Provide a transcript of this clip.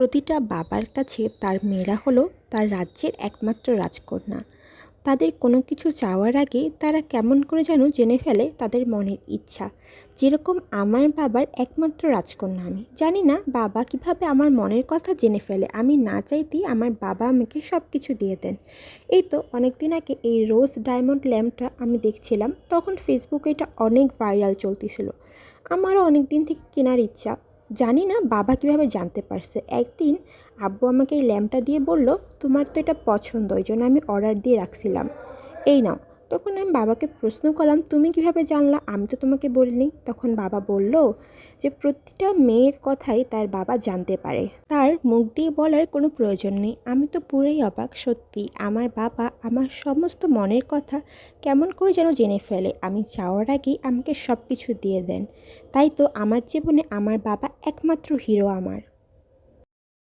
প্রতিটা বাবার কাছে তার মেয়েরা হলো তার রাজ্যের একমাত্র রাজকন্যা। তাদের কোনো কিছু চাওয়ার আগে তারা কেমন করে যেন জেনে ফেলে তাদের মনের ইচ্ছা। যেরকম আমার বাবার একমাত্র রাজকন্যা আমি। জানি না বাবা কিভাবে আমার মনের কথা জেনে ফেলে। আমি না চাইতেই আমার বাবা আমাকে সব কিছু দিয়ে দেন। এই তো অনেক দিন আগে এই রোজ ডায়মন্ড ল্যাম্পটা আমি দেখছিলাম, তখন ফেসবুকে এটা অনেক ভাইরাল চলতেছিল। আমারও অনেক দিন থেকে কেনার ইচ্ছা। জানি না বাবা কিভাবে জানতে পারছে। একদিন আব্বু আমাকে এই ল্যাম্পটা দিয়ে বলল, তোমার তো এটা পছন্দ, ওই জন্য আমি অর্ডার দিয়ে রাখছিলাম, এই নাও। তখন আমি বাবাকে প্রশ্ন করলাম, তুমি কিভাবে জানলা, আমি তো তোমাকে বলিনি। তখন বাবা বলল যে প্রতিটা মেয়ের কথাই তার বাবা জানতে পারে, তার মুখ দিয়ে বলার কোনো প্রয়োজন নেই। আমি তো পুরোই অবাক। সত্যি আমার বাবা আমার সমস্ত মনের কথা কেমন করে যেন জেনে ফেলে। আমি চাওয়ার আগেই আমাকে সব কিছু দিয়ে দেন। তাই তো আমার জীবনে আমার বাবা একমাত্র হিরো আমার।